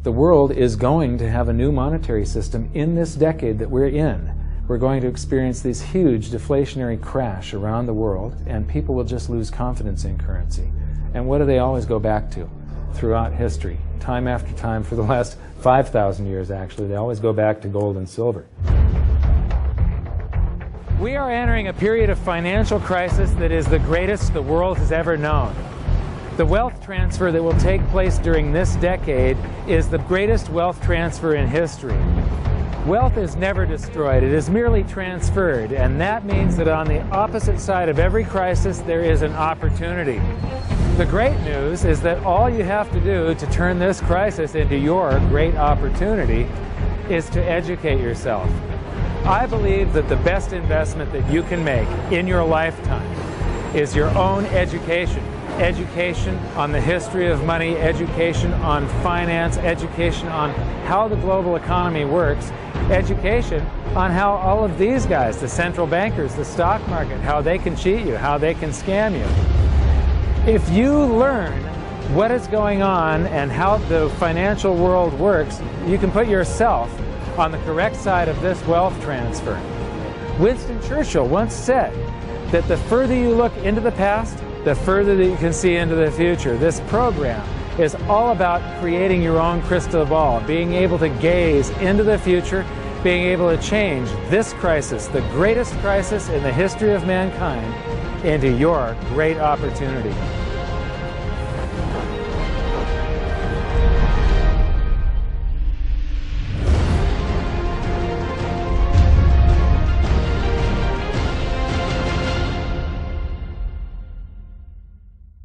The world is going to have a new monetary system in this decade that we're in. We're going to experience this huge deflationary crash around the world, and people will just lose confidence in currency. And what do they always go back to throughout history? Time after time, for the last 5,000 years actually, they always go back to gold and silver. We are entering a period of financial crisis that is the greatest the world has ever known. The wealth transfer that will take place during this decade is the greatest wealth transfer in history. Wealth is never destroyed, it is merely transferred, and that means that on the opposite side of every crisis there is an opportunity. The great news is that all you have to do to turn this crisis into your great opportunity is to educate yourself. I believe that the best investment that you can make in your lifetime is your own education. Education on the history of money, education on finance, education on how the global economy works, education on how all of these guys, the central bankers, the stock market, how they can cheat you, how they can scam you. If you learn what is going on and how the financial world works, you can put yourself on the correct side of this wealth transfer. Winston Churchill once said that the further you look into the past, the further that you can see into the future. This program is all about creating your own crystal ball, being able to gaze into the future, being able to change this crisis, the greatest crisis in the history of mankind, into your great opportunity.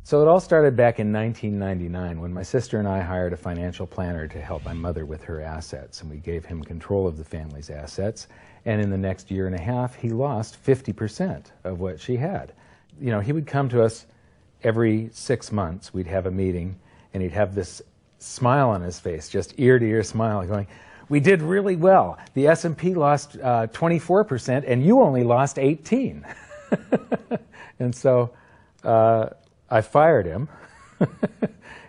So it all started back in 1999 when my sister and I hired a financial planner to help my mother with her assets, and we gave him control of the family's assets, and in the next year and a half he lost 50% of what she had. You know, he would come to us every 6 months, we'd have a meeting, and he'd have this smile on his face, just ear-to-ear smile, going, "We did really well. The S&P lost 24% and you only lost 18." And so I fired him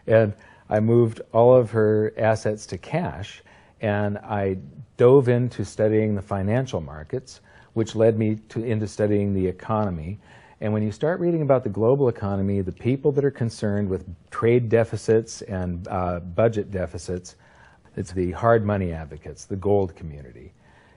and I moved all of her assets to cash, and I dove into studying the financial markets, which led me into studying the economy. And when you start reading about the global economy, the people that are concerned with trade deficits and budget deficits, it's the hard money advocates, the gold community.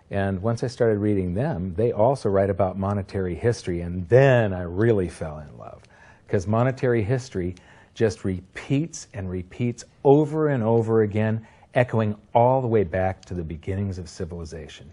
And once I started reading them, they also write about monetary history, and then I really fell in love. Because monetary history just repeats and repeats over and over again, echoing all the way back to the beginnings of civilization.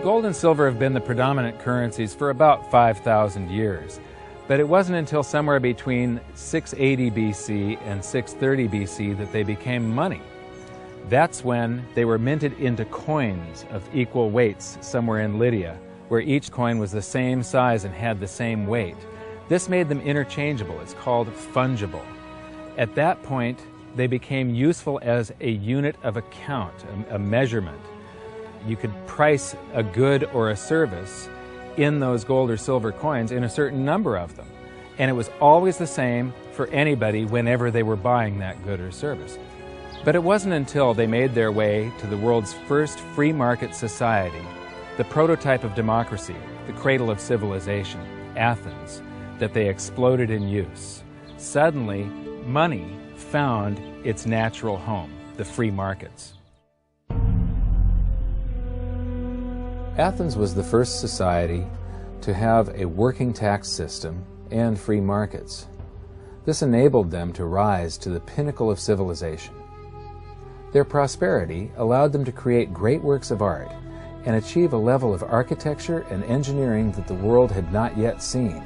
Gold and silver have been the predominant currencies for about 5,000 years, but it wasn't until somewhere between 680 BC and 630 BC that they became money. That's when they were minted into coins of equal weights somewhere in Lydia, where each coin was the same size and had the same weight. This made them interchangeable. It's called fungible. At that point, they became useful as a unit of account, a measurement. You could price a good or a service in those gold or silver coins in a certain number of them. And it was always the same for anybody whenever they were buying that good or service. But it wasn't until they made their way to the world's first free market society, the prototype of democracy, the cradle of civilization, Athens, that they exploded in use. Suddenly, money found its natural home, the free markets. Athens was the first society to have a working tax system and free markets. This enabled them to rise to the pinnacle of civilization. Their prosperity allowed them to create great works of art and achieve a level of architecture and engineering that the world had not yet seen.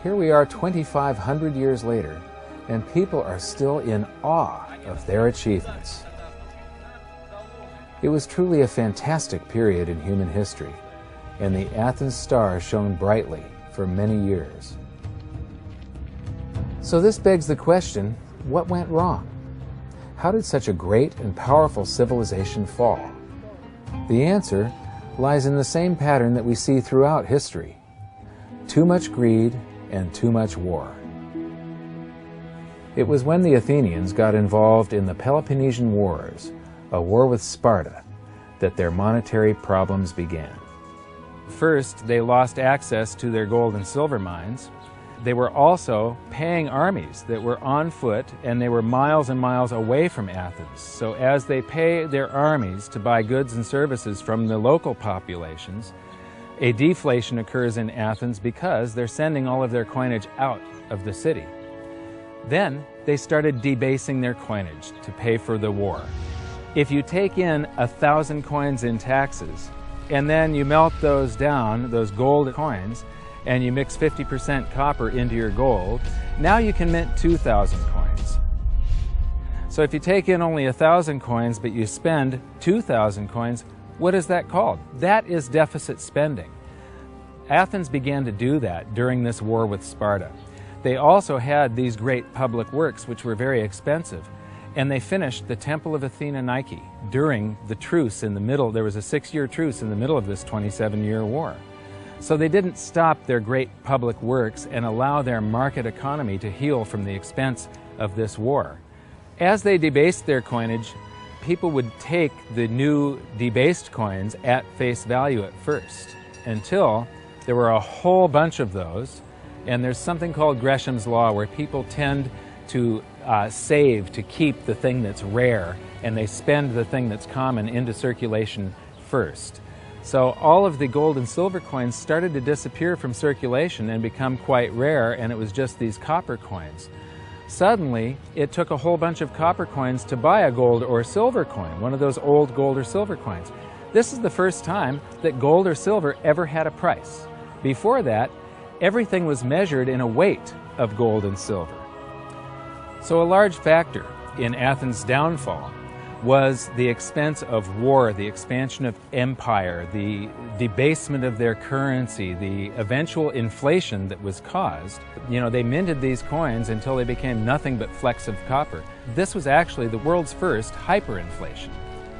Here we are 2,500 years later, and people are still in awe of their achievements. It was truly a fantastic period in human history, and the Athens star shone brightly for many years. So this begs the question, what went wrong? How did such a great and powerful civilization fall? The answer lies in the same pattern that we see throughout history: too much greed and too much war. It was when the Athenians got involved in the Peloponnesian Wars, a war with Sparta, that their monetary problems began. First, they lost access to their gold and silver mines. They were also paying armies that were on foot, and they were miles and miles away from Athens. So as they pay their armies to buy goods and services from the local populations, a deflation occurs in Athens because they're sending all of their coinage out of the city. Then they started debasing their coinage to pay for the war. If you take in 1,000 coins in taxes, and then you melt those down, those gold coins, and you mix 50% copper into your gold, now you can mint 2,000 coins. So if you take in only 1,000 coins, but you spend 2,000 coins, what is that called? That is deficit spending. Athens began to do that during this war with Sparta. They also had these great public works, which were very expensive, and they finished the Temple of Athena Nike during the truce in the middle. There was a 6-year truce in the middle of this 27-year war. So they didn't stop their great public works and allow their market economy to heal from the expense of this war. As they debased their coinage, people would take the new debased coins at face value at first, until there were a whole bunch of those. And there's something called Gresham's Law, where people tend to save to keep the thing that's rare, and they spend the thing that's common into circulation first. So all of the gold and silver coins started to disappear from circulation and become quite rare, and it was just these copper coins. Suddenly, it took a whole bunch of copper coins to buy a gold or silver coin, one of those old gold or silver coins. This is the first time that gold or silver ever had a price. Before that, everything was measured in a weight of gold and silver. So a large factor in Athens' downfall was the expense of war, the expansion of empire, the debasement of their currency, the eventual inflation that was caused. They minted these coins until they became nothing but flecks of copper. This was actually the world's first hyperinflation.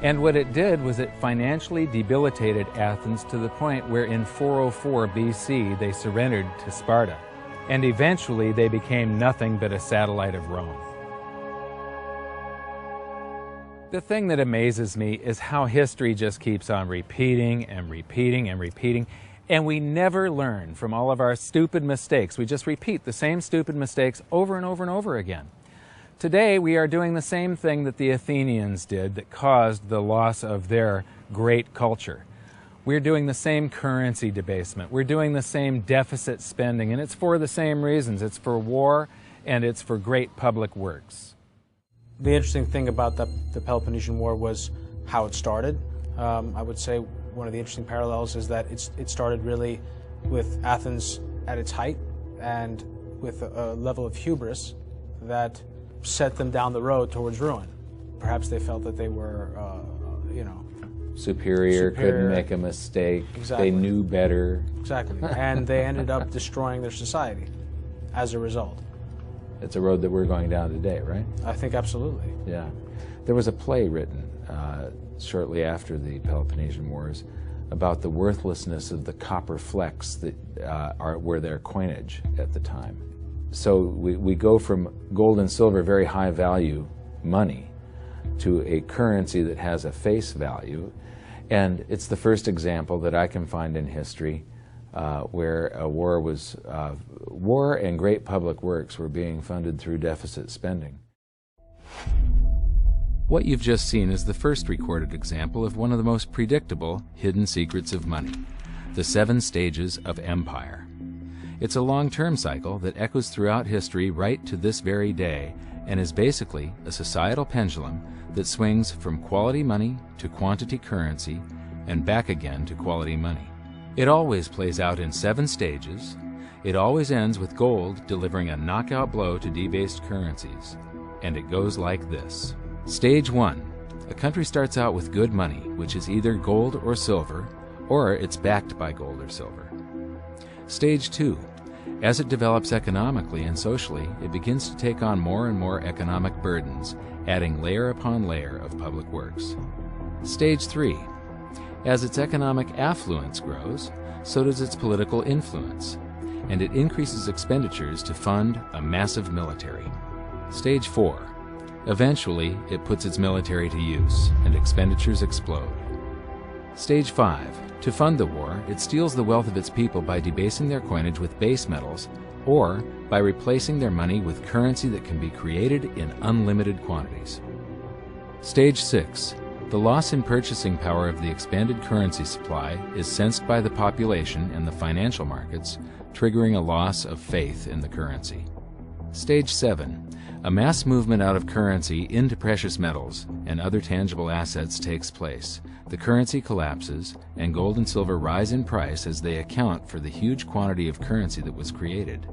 And what it did was it financially debilitated Athens to the point where in 404 BC they surrendered to Sparta. And eventually they became nothing but a satellite of Rome. The thing that amazes me is how history just keeps on repeating and repeating and repeating, and we never learn from all of our stupid mistakes. We just repeat the same stupid mistakes over and over and over again. Today we are doing the same thing that the Athenians did that caused the loss of their great culture. We're doing the same currency debasement. We're doing the same deficit spending, and it's for the same reasons. It's for war, and it's for great public works. The interesting thing about the Peloponnesian War was how it started. I would say one of the interesting parallels is that it started really with Athens at its height and with a level of hubris that set them down the road towards ruin. Perhaps they felt that they were, superior, couldn't make a mistake. Exactly. They knew better. Exactly. And they ended up destroying their society as a result. It's a road that we're going down today, right? I think absolutely. Yeah. There was a play written shortly after the Peloponnesian Wars about the worthlessness of the copper flecks that were their coinage at the time. So we go from gold and silver, very high value money, to a currency that has a face value. And it's the first example that I can find in history where a war and great public works were being funded through deficit spending. What you've just seen is the first recorded example of one of the most predictable hidden secrets of money, the 7 stages of empire. It's a long-term cycle that echoes throughout history right to this very day, and is basically a societal pendulum that swings from quality money to quantity currency and back again to quality money. It always plays out in 7 stages. It always ends with gold delivering a knockout blow to debased currencies. And it goes like this. Stage 1. A country starts out with good money, which is either gold or silver, or it's backed by gold or silver. Stage 2. As it develops economically and socially, it begins to take on more and more economic burdens, adding layer upon layer of public works. Stage 3. As its economic affluence grows, so does its political influence, and it increases expenditures to fund a massive military. Stage 4. Eventually, it puts its military to use, and expenditures explode. Stage 5. To fund the war, it steals the wealth of its people by debasing their coinage with base metals, or by replacing their money with currency that can be created in unlimited quantities. Stage 6. The loss in purchasing power of the expanded currency supply is sensed by the population and the financial markets, triggering a loss of faith in the currency. Stage 7. A mass movement out of currency into precious metals and other tangible assets takes place. The currency collapses, and gold and silver rise in price as they account for the huge quantity of currency that was created.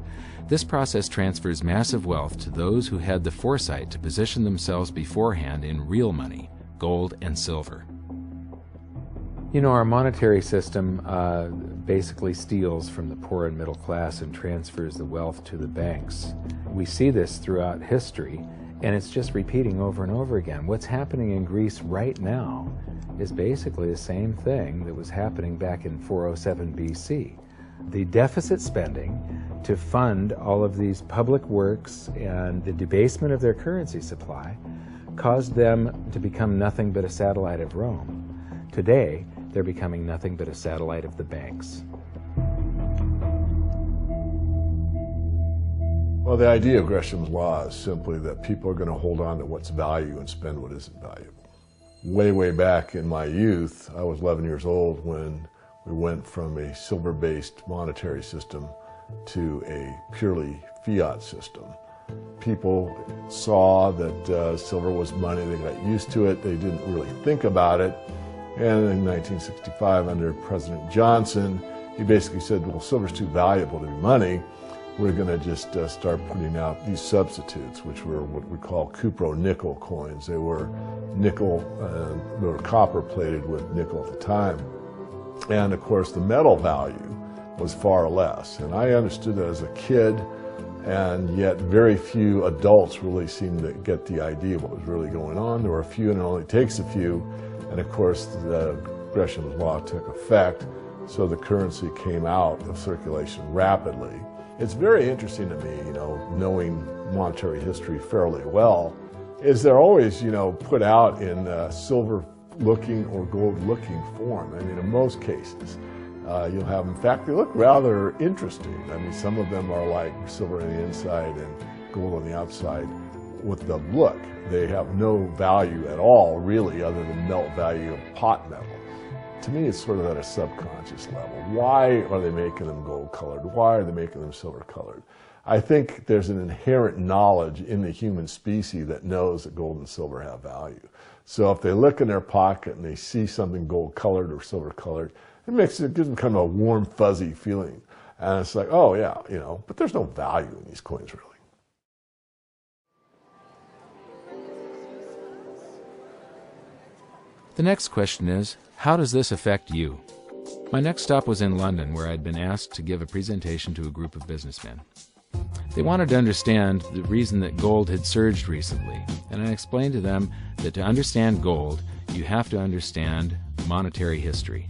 This process transfers massive wealth to those who had the foresight to position themselves beforehand in real money, gold and silver. You know, our monetary system basically steals from the poor and middle class and transfers the wealth to the banks. We see this throughout history, and it's just repeating over and over again. What's happening in Greece right now is basically the same thing that was happening back in 407 BC. The deficit spending to fund all of these public works and the debasement of their currency supply caused them to become nothing but a satellite of Rome. Today, they're becoming nothing but a satellite of the banks. Well, the idea of Gresham's law is simply that people are going to hold on to what's value and spend what isn't valuable. Way back in my youth, I was 11 years old when we went from a silver-based monetary system to a purely fiat system. People saw that silver was money, they got used to it, they didn't really think about it. And in 1965, under President Johnson, he basically said, well, silver's too valuable to be money. We're going to just start putting out these substitutes, which were what we call cupro-nickel coins. They were nickel, they were copper plated with nickel at the time. And of course, the metal value was far less. And I understood that as a kid, and yet very few adults really seemed to get the idea of what was really going on. There were a few, and it only takes a few. And of course, the Gresham's law took effect, so the currency came out of circulation rapidly. It's very interesting to me, you know, knowing monetary history fairly well, is they're always, you know, put out in silver-looking or gold-looking form. I mean, in most cases, you'll have, in fact, they look rather interesting. I mean, some of them are like silver on the inside and gold on the outside. With the look, they have no value at all, really, other than melt value of pot metal. To me, it's sort of at a subconscious level. Why are they making them gold-colored? Why are they making them silver-colored? I think there's an inherent knowledge in the human species that knows that gold and silver have value. So if they look in their pocket and they see something gold-colored or silver-colored, it gives them kind of a warm, fuzzy feeling. And it's like, oh, yeah, you know, but there's no value in these coins, really. The next question is, how does this affect you? My next stop was in London, where I'd been asked to give a presentation to a group of businessmen. They wanted to understand the reason that gold had surged recently, and I explained to them that to understand gold, you have to understand monetary history.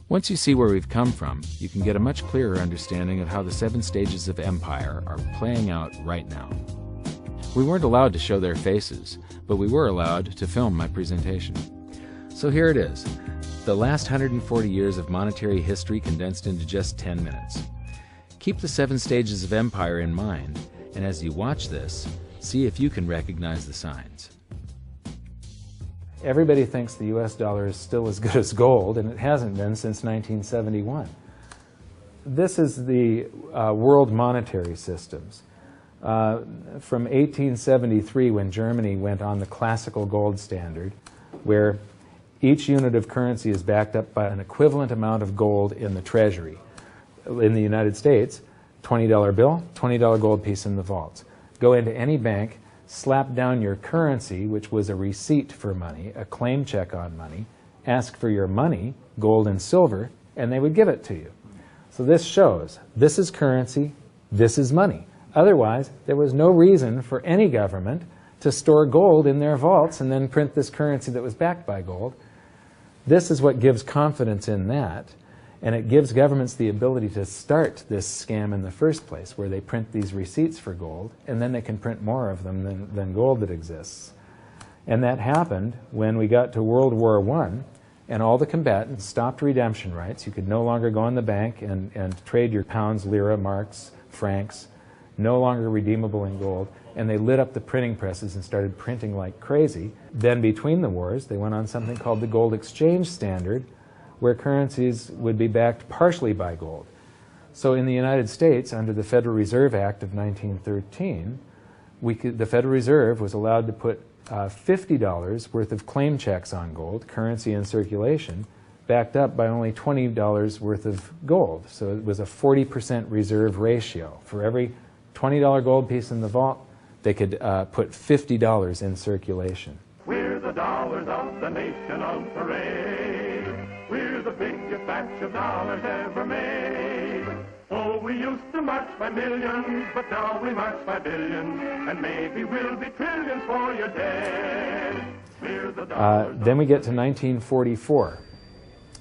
Once you see where we've come from, you can get a much clearer understanding of how the 7 stages of empire are playing out right now. We weren't allowed to show their faces, but we were allowed to film my presentation. So here it is, the last 140 years of monetary history condensed into just 10 minutes. Keep the 7 stages of empire in mind, and as you watch this, see if you can recognize the signs. Everybody thinks the US dollar is still as good as gold, and it hasn't been since 1971. This is the world monetary systems. From 1873, when Germany went on the classical gold standard, where each unit of currency is backed up by an equivalent amount of gold in the treasury. In the United States, $20 bill, $20 gold piece in the vaults. Go into any bank, slap down your currency, which was a receipt for money, a claim check on money, ask for your money, gold and silver, and they would give it to you. So this shows this is currency, this is money. Otherwise, there was no reason for any government to store gold in their vaults and then print this currency that was backed by gold. This is what gives confidence in that, and it gives governments the ability to start this scam in the first place, where they print these receipts for gold, and then they can print more of them than gold that exists. And that happened when we got to World War I, and all the combatants stopped redemption rights. You could no longer go in the bank and trade your pounds, lira, marks, francs, no longer redeemable in gold, and they lit up the printing presses and started printing like crazy. Then between the wars, they went on something called the gold exchange standard, where currencies would be backed partially by gold. So in the United States, under the Federal Reserve Act of 1913, the Federal Reserve was allowed to put $50 worth of claim checks on gold, currency in circulation, backed up by only $20 worth of gold. So it was a 40% reserve ratio. For every $20 gold piece in the vault, they could put $50 in circulation. We're the dollars of the nation on parade. We're the biggest batch of dollars ever made. Oh, we used to march by millions, but now we march by billions, and maybe we'll be trillions for your dead. We're the dollars. Then we get to 1944.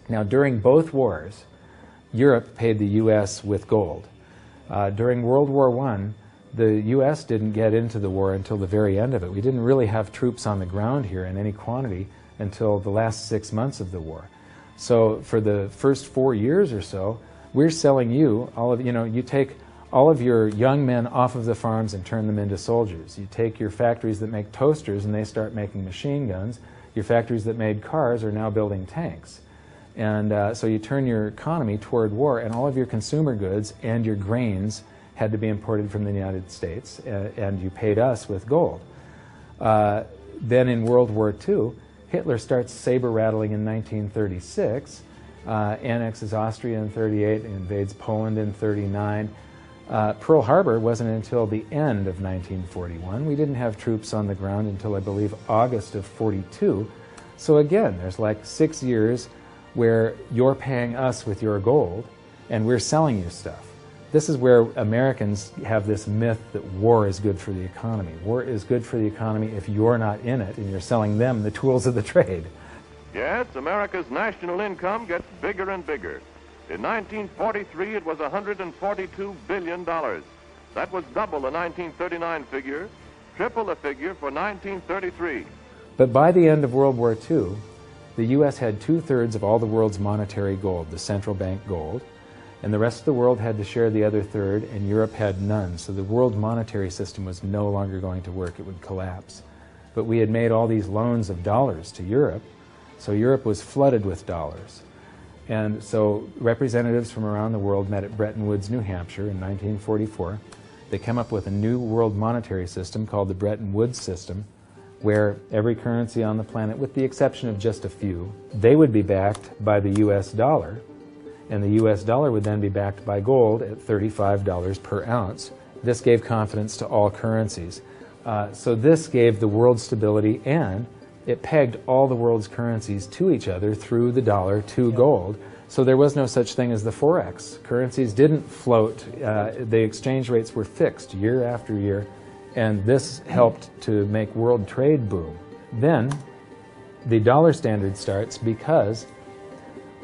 Now, during both wars, Europe paid the U.S. with gold. During World War I, the U.S. didn't get into the war until the very end of it. We didn't really have troops on the ground here in any quantity until the last 6 months of the war. So for the first 4 years or so, we're selling you you take all of your young men off of the farms and turn them into soldiers. You take your factories that make toasters and they start making machine guns. Your factories that made cars are now building tanks. And so you turn your economy toward war, and all of your consumer goods and your grains had to be imported from the United States, and you paid us with gold. Then in World War II, Hitler starts saber rattling in 1936, annexes Austria in 1938, invades Poland in 1939. Pearl Harbor wasn't until the end of 1941. We didn't have troops on the ground until, I believe, August of 1942. So again, there's like 6 years where you're paying us with your gold and we're selling you stuff. This is where Americans have this myth that war is good for the economy. War is good for the economy if you're not in it and you're selling them the tools of the trade. Yes, America's national income gets bigger and bigger. In 1943, it was $142 billion. That was double the 1939 figure, triple the figure for 1933. But by the end of World War II, the U.S. had 2/3 of all the world's monetary gold, the central bank gold, and the rest of the world had to share the other third, and Europe had none. So the world monetary system was no longer going to work. It would collapse. But we had made all these loans of dollars to Europe, so Europe was flooded with dollars. And so representatives from around the world met at Bretton Woods, New Hampshire in 1944. They came up with a new world monetary system called the Bretton Woods system, where every currency on the planet, with the exception of just a few, they would be backed by the U.S. dollar, and the U.S. dollar would then be backed by gold at $35 per ounce. This gave confidence to all currencies. So this gave the world stability, and it pegged all the world's currencies to each other through the dollar to gold. So there was no such thing as the Forex. Currencies didn't float. The exchange rates were fixed year after year, and this helped to make world trade boom. Then the dollar standard starts because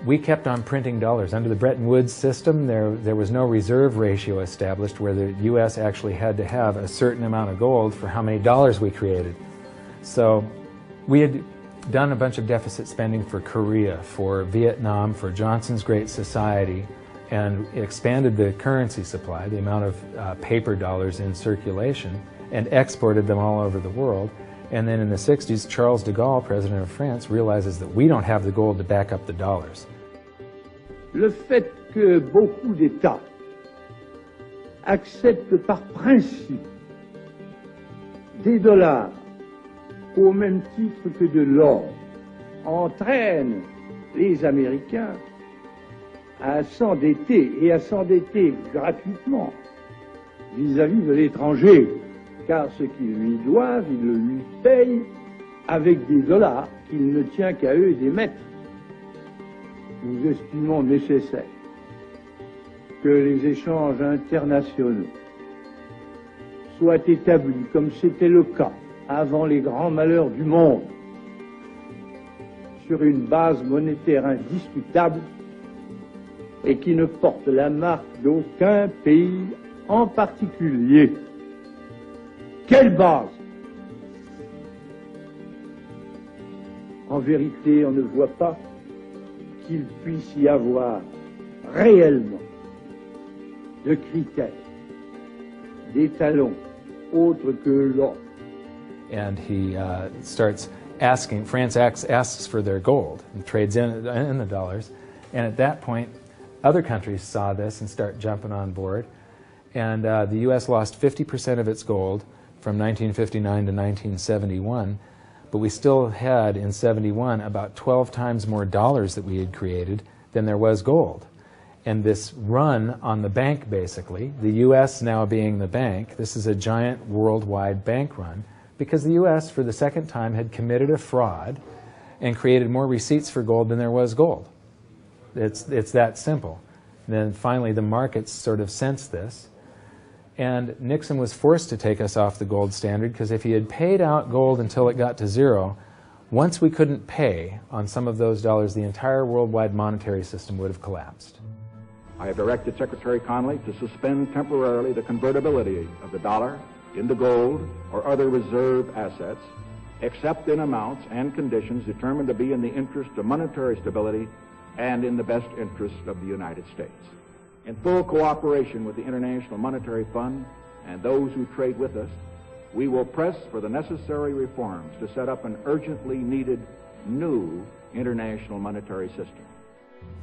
we kept on printing dollars. Under the Bretton Woods system, there was no reserve ratio established where the U.S. actually had to have a certain amount of gold for how many dollars we created. So we had done a bunch of deficit spending for Korea, for Vietnam, for Johnson's Great Society, and expanded the currency supply, the amount of paper dollars in circulation, and exported them all over the world. And then in the 60s, Charles de Gaulle, president of France, realizes that we don't have the gold to back up the dollars. Le fait que beaucoup d'États acceptent par principe des dollars au même titre que de l'or entraîne les Américains à s'endetter, et à s'endetter gratuitement vis-à-vis de l'étranger, car ce qu'ils lui doivent, ils le lui payent avec des dollars qu'il ne tient qu'à eux d'émettre. Nous estimons nécessaire que les échanges internationaux soient établis comme c'était le cas avant les grands malheurs du monde, sur une base monétaire indiscutable et qui ne porte la marque d'aucun pays en particulier. Quelle base? En vérité, on ne voit pas qu'il puisse y avoir réellement de critères, d'étalons autres que l'or. And he starts asking, France asks for their gold and trades in the dollars. And at that point, other countries saw this and start jumping on board. And the U.S. lost 50% of its gold from 1959 to 1971. But we still had, in 71, about 12 times more dollars that we had created than there was gold. And this run on the bank, basically, the U.S. now being the bank, this is a giant worldwide bank run, because the U.S. for the second time had committed a fraud and created more receipts for gold than there was gold. It's that simple. And then finally the markets sort of sensed this, and Nixon was forced to take us off the gold standard, because if he had paid out gold until it got to zero, once we couldn't pay on some of those dollars, the entire worldwide monetary system would have collapsed. I have directed Secretary Connally to suspend temporarily the convertibility of the dollar into gold or other reserve assets, except in amounts and conditions determined to be in the interest of monetary stability and in the best interest of the United States. In full cooperation with the International Monetary Fund and those who trade with us, we will press for the necessary reforms to set up an urgently needed new international monetary system.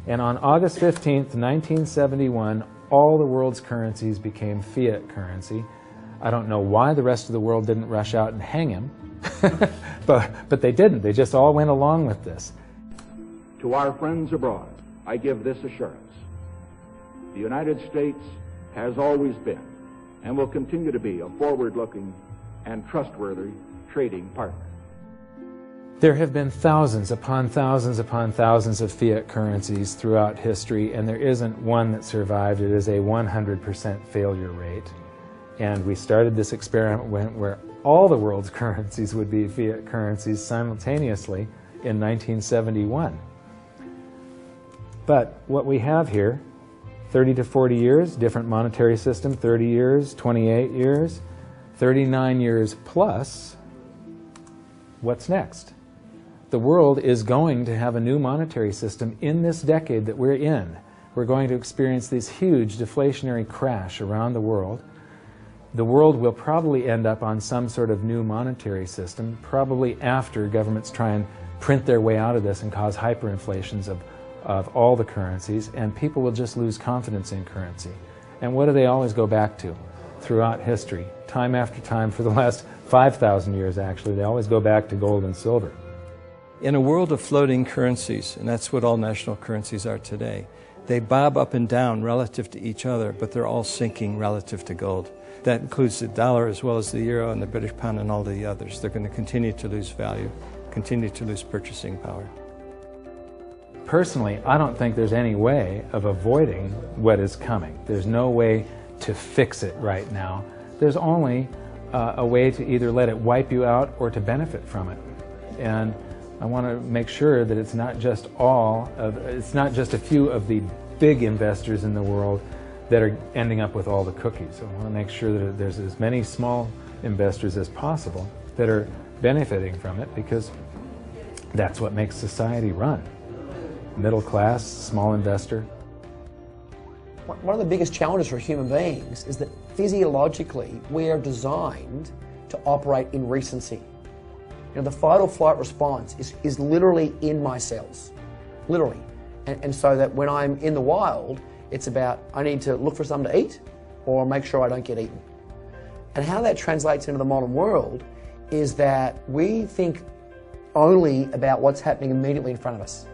And on August 15th, 1971, all the world's currencies became fiat currency. I don't know why the rest of the world didn't rush out and hang him, but they didn't. They just all went along with this. To our friends abroad, I give this assurance. The United States has always been and will continue to be a forward-looking and trustworthy trading partner. There have been thousands upon thousands upon thousands of fiat currencies throughout history, and there isn't one that survived. It is a 100% failure rate. And we started this experiment where all the world's currencies would be fiat currencies simultaneously in 1971. But what we have here, 30 to 40 years, different monetary system, 30 years, 28 years, 39 years plus, what's next? The world is going to have a new monetary system in this decade that we're in. We're going to experience this huge deflationary crash around the world. The world will probably end up on some sort of new monetary system, probably after governments try and print their way out of this and cause hyperinflations of all the currencies, and people will just lose confidence in currency. And what do they always go back to throughout history? Time after time, for the last 5,000 years actually, they always go back to gold and silver. In a world of floating currencies, and that's what all national currencies are today, they bob up and down relative to each other, but they're all sinking relative to gold. That includes the dollar as well as the euro and the British pound and all the others. They're going to continue to lose value, continue to lose purchasing power. Personally, I don't think there's any way of avoiding what is coming. There's no way to fix it right now. There's only a way to either let it wipe you out or to benefit from it. And I want to make sure that it's not just a few of the big investors in the world that are ending up with all the cookies. I want to make sure that there's as many small investors as possible that are benefiting from it, because that's what makes society run. Middle class, small investor. One of the biggest challenges for human beings is that physiologically we are designed to operate in recency. You know, the fight or flight response is literally in my cells, literally. And so that when I'm in the wild, it's about I need to look for something to eat or make sure I don't get eaten. And how that translates into the modern world is that we think only about what's happening immediately in front of us.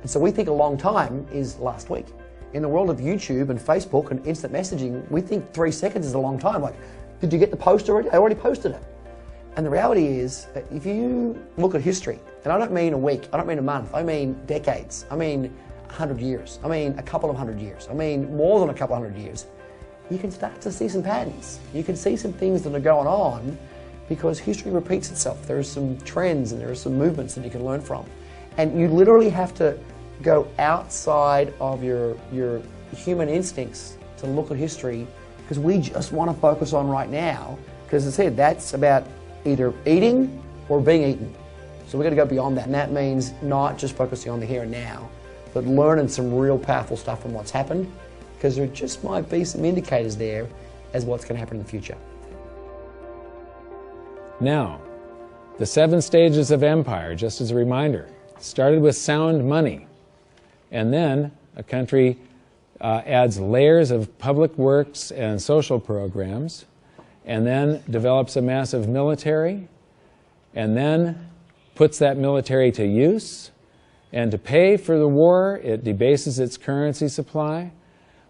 And so we think a long time is last week. In the world of YouTube and Facebook and instant messaging, we think 3 seconds is a long time. Like, did you get the post already? I already posted it. And the reality is that if you look at history, and I don't mean a week, I don't mean a month, I mean decades, I mean 100 years, I mean a couple of 100 years, I mean more than a couple of 100 years, you can start to see some patterns. You can see some things that are going on because history repeats itself. There are some trends and there are some movements that you can learn from. And you literally have to go outside of your human instincts to look at history, because we just want to focus on right now, because as I said, that's about either eating or being eaten. So we've got to go beyond that, and that means not just focusing on the here and now, but learning some real powerful stuff from what's happened, because there just might be some indicators there as what's going to happen in the future. Now, the 7 stages of empire, just as a reminder, started with sound money, and then a country adds layers of public works and social programs, and then develops a massive military, and then puts that military to use, and to pay for the war, it debases its currency supply,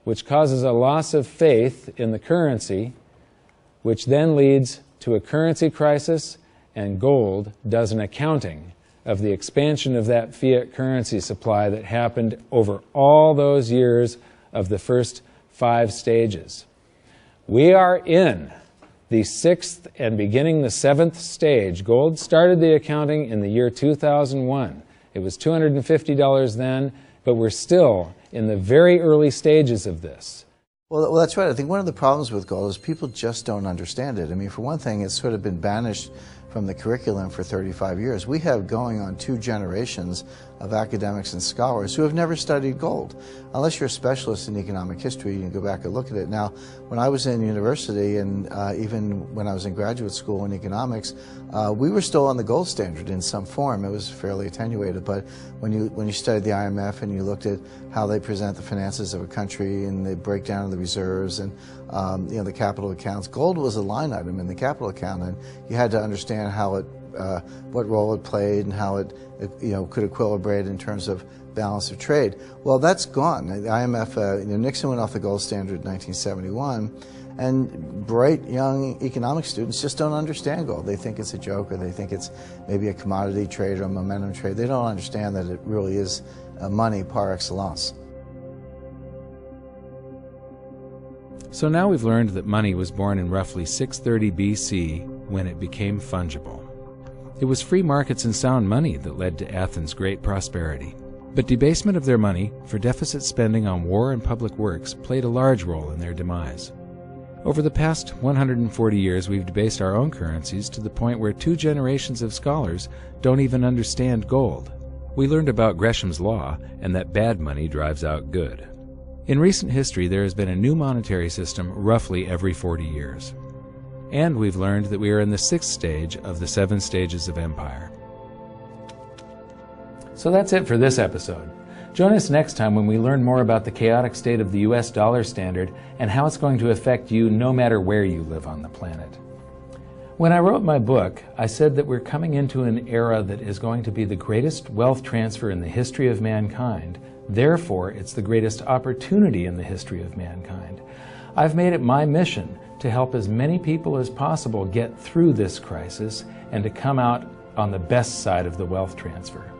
which causes a loss of faith in the currency, which then leads to a currency crisis, and gold does an accounting of the expansion of that fiat currency supply that happened over all those years of the first 5 stages. We are in the 6th and beginning the 7th stage. Gold started the accounting in the year 2001. It was $250 then, but we're still in the very early stages of this. Well, that's right. I think one of the problems with gold is people just don't understand it. I mean, for one thing, it's sort of been banished from the curriculum for 35 years. We have going on 2 generations of academics and scholars who have never studied gold. Unless you're a specialist in economic history, you can go back and look at it. Now, when I was in university and even when I was in graduate school in economics, we were still on the gold standard in some form. It was fairly attenuated, but when you studied the IMF and you looked at how they present the finances of a country and the breakdown of the reserves and you know, the capital accounts, gold was a line item in the capital account, and you had to understand how it, what role it played and how it you know, could equilibrate in terms of balance of trade. Well, that's gone. The IMF, you know, Nixon went off the gold standard in 1971, and bright young economic students just don't understand gold. They think it's a joke, or they think it's maybe a commodity trade or a momentum trade. They don't understand that it really is money par excellence. So now we've learned that money was born in roughly 630 BC when it became fungible. It was free markets and sound money that led to Athens' great prosperity. But debasement of their money for deficit spending on war and public works played a large role in their demise. Over the past 140 years, we've debased our own currencies to the point where 2 generations of scholars don't even understand gold. We learned about Gresham's law and that bad money drives out good. In recent history, there has been a new monetary system roughly every 40 years. And we've learned that we are in the 6th stage of the 7 stages of empire. So that's it for this episode. Join us next time when we learn more about the chaotic state of the US dollar standard and how it's going to affect you no matter where you live on the planet. When I wrote my book, I said that we're coming into an era that is going to be the greatest wealth transfer in the history of mankind. Therefore, it's the greatest opportunity in the history of mankind. I've made it my mission to help as many people as possible get through this crisis and to come out on the best side of the wealth transfer.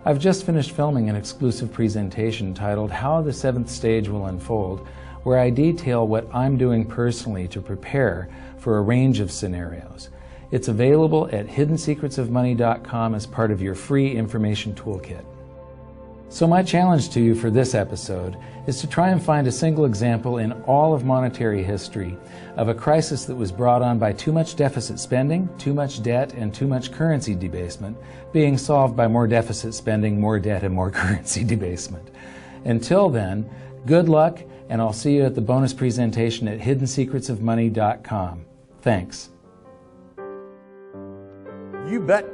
I've just finished filming an exclusive presentation titled How the 7th Stage Will Unfold, where I detail what I'm doing personally to prepare for a range of scenarios. It's available at hiddensecretsofmoney.com as part of your free information toolkit. So my challenge to you for this episode is to try and find a single example in all of monetary history of a crisis that was brought on by too much deficit spending, too much debt, and too much currency debasement being solved by more deficit spending, more debt, and more currency debasement. Until then, good luck, and I'll see you at the bonus presentation at hiddensecretsofmoney.com. Thanks. You bet.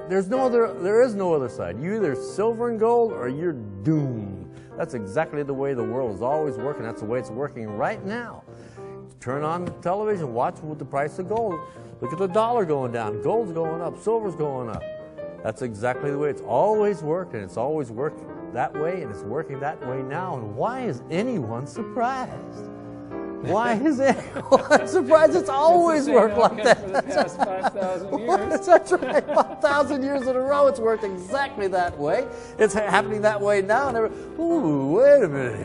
There is no other side. You're either silver and gold or you're doomed. That's exactly the way the world is always working. That's the way it's working right now. Turn on the television, watch with the price of gold. Look at the dollar going down. Gold's going up, silver's going up. That's exactly the way it's always worked, and it's always worked that way, and it's working that way now. And why is anyone surprised? Why is it? Well, I'm surprised it's always worked like that. For the past 5,000 years. That's right, 5,000 years in a row, it's worked exactly that way. It's happening that way now. And ooh, wait a minute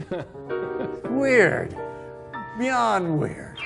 here. Weird. Beyond weird.